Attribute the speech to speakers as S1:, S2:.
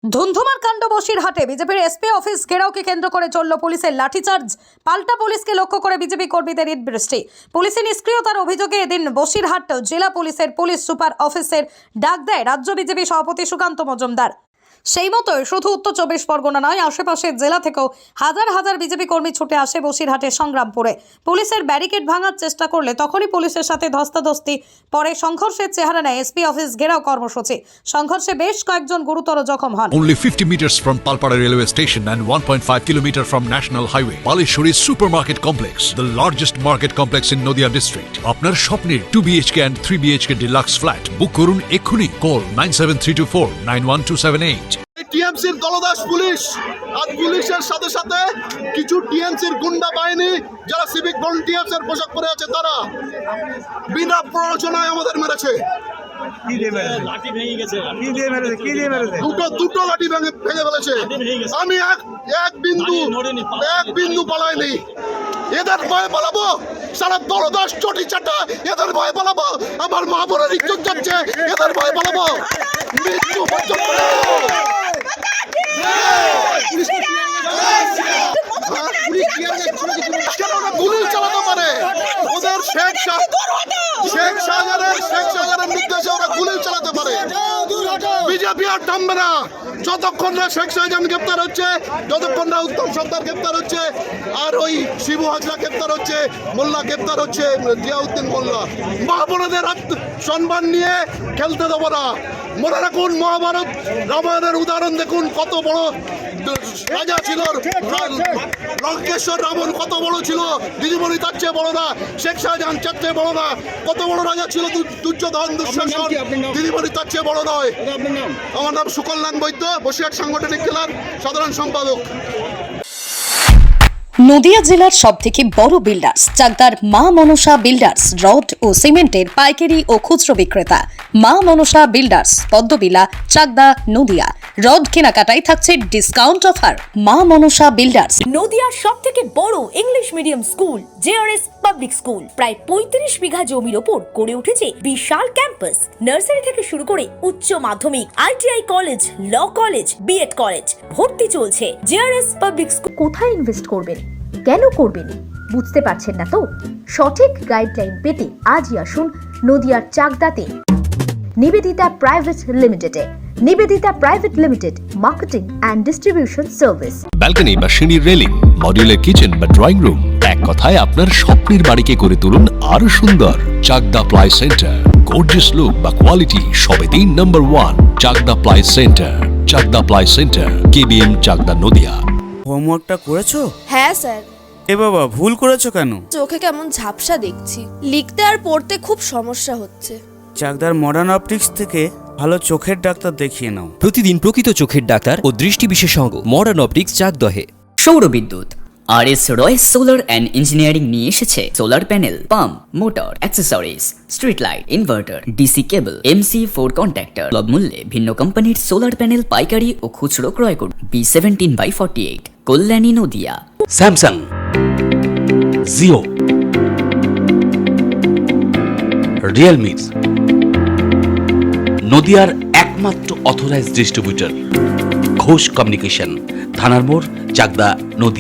S1: ধুন্ধুমার কাণ্ড বসিরহাটে বিজেপির SP office ঘেরাওকে কেন্দ্র করে চলল পুলিশের লাঠিচার্জ। পাল্টা পুলিশকে লক্ষ্য করে বিজেপি কর্মীদের ইট বৃষ্টি। পুলিশি নিষ্ক্রিয়তার অভিযোগে এদিন বসিরহাট জেলা পুলিশের পুলিশ সুপার অফিসের ডাক দেয় রাজ্য বিজেপি সভাপতি সুকান্ত মজুমদার। সেই মতোই শুধু উত্তর 24 পরগনা নয়, আশেপাশের জেলা থেকেও হাজার হাজার বিজেপি কর্মী ছুটে আসে বসিরহাটের সংগ্রামপুরে। পুলিশের ব্যারিকেড ভাঙার চেষ্টা করলে তখনই পুলিশের সাথে ধস্তাধস্তি পরে সংঘর্ষের চেহারা নেয় এসপি অফিস ঘেরাও কর্মসূচি। সংঘর্ষে বেশ কয়েকজন গুরুতর জখম হন।
S2: Only 50 meters from Palpara railway station and 1.5 kilometer from National Highway, Palishuri Supermarket Complex, the largest market complex in Noida district. আপনার স্বপ্নের 2 BHK and 3 BHK deluxe flat বুক করুন এক্ষুনি। Call 97324 91278.
S3: টিএমসির দলদাস পুলিশ আর পুলিশের সাথে সাথে কিছু টিএমসির গুন্ডা বাহিনী যারা সিভিক ভলেন্টিয়ার্স এর পোশাক পরে আছে তারা বিনা প্ররোচনায় আমাদের মেরেছে। দুটো লাঠি ভেঙে ফেলেছে। আমি এক বিন্দু পালাইনি। এদের ভয়ে পালাবো? সারা দলদাস চটি চাটা এদের ভয়ে পালাবো? আমার মা বোনের ইজ্জত যাচ্ছে, এদের ভয়ে পালাবো? মৃত্যু পর্যন্ত গুলি চালাতে পারে। ওদের শেখ শাহজাহানের নির্দেশে ওরা গুলি চালাতে পারে। বিজেপি আর থামবে না যতক্ষণ না শেখ শাহজাহান গ্রেপ্তার হচ্ছে, যতক্ষণ না উত্তম সর্দার গ্রেপ্তার হচ্ছে, আর ওই শিবু হাজরা গ্রেপ্তার হচ্ছে, মোল্লা গ্রেপ্তার হচ্ছে, জিয়াউদ্দিন মোল্লা। মা বোনদের সম্মান নিয়ে খেলতে দেবো না। মনে রাখুন, মহাভারত রামায়ণের উদাহরণ দেখুন, কত বড় রাজা ছিল লঙ্কেশ্বর। রাবণ কত বড় ছিল, দিদিমণি তার চেয়ে বড় না। শেখ শাহজাহান তার চেয়ে বড় না। কত বড় রাজা ছিল দুর্যোধন, দুঃশাসন, দিদিমণি তার চেয়ে বড় নয়। আমার নাম সুকল্যাণ বৈদ্য, বসিরহাট সাংগঠনিক জেলার সাধারণ সম্পাদক।
S1: নদিয়া জেলার সবথেকে বড় বিল্ডার্স চাকদার মা মনসা বিল্ডার্স, রড ও সিমেন্টের পাইকারি ও খুচরো বিক্রেতা। মা মনসা বিল্ডার্স, পদ্মবিলা, চাকদা, নদিয়া। রড কেনাকাটায় থাকছে ডিসকাউন্ট অফার। মা মনসা বিল্ডার্স।
S4: নদিয়ার সবথেকে বড় English medium school JRS public school, প্রায় 35 বিঘা জমির ওপর গড়ে উঠেছে বিশাল ক্যাম্পাস। নার্সারি থেকে শুরু করে উচ্চ মাধ্যমিক, ITI college, law college, BEd college, ভর্তি চলছে। JRS public school.
S5: কোথায় ইনভেস্ট করবেন, কেন করবেন বুঝতে পারছেন না তো? সঠিক গাইডলাইন পেতে আজই আসুন নদিয়ার চাকদাতে নিবেদিতা প্রাইভেট লিমিটেডে। Nivedita private limited, marketing and distribution service.
S6: Balcony বা সিঁড়ির রেলিং, মডিউলার কিচেন বা ড্রয়িং রুম, এক কথায় আপনার স্বপ্নের বাড়িকে করে তুলুন আরো সুন্দর। Chakdah ply centre, gorgeous look বা কোয়ালিটি সবে 3 number 1 Chakdah ply centre. Chakdah ply centre, KBM, Chakdah, Nadia.
S7: হোমওয়ার্কটা করেছো?
S8: হ্যাঁ স্যার।
S7: এ বাবা, ভুল করেছো কেন?
S8: চোখে কেমন ঝাপসা দেখছি, লিখতে আর পড়তে খুব সমস্যা হচ্ছে।
S7: চাকদার মডার্ন অপটিক্স থেকে ভালো চোখের ডাক্তার দেখিয়ে নাও।
S9: প্রতিদিন প্রকৃত চোখের ডাক্তার ও দৃষ্টি বিশেষজ্ঞ মডার্ন অপটিক্স চাকদহে।
S10: সৌর বিদ্যুৎ RS Royce solar and engineering নিয়ে এসেছে solar panel, pump, motor, accessories, street light, inverter, DC কেবল, MC4 কন্ট্যাক্টর। সুলভ মূল্যে ভিন্ন কোম্পানির সোলার প্যানেল পাইকারি ও খুচরো ক্রয় করুন। B17/48, Kalyani, Nadia.
S11: Samsung, Jio, Realme, নদিয়ার একমাত্র অথরাইজড ডিস্ট্রিবিউটর ঘোষ কমিউনিকেশন, থানার মোড়, চাকদা, নদিয়া।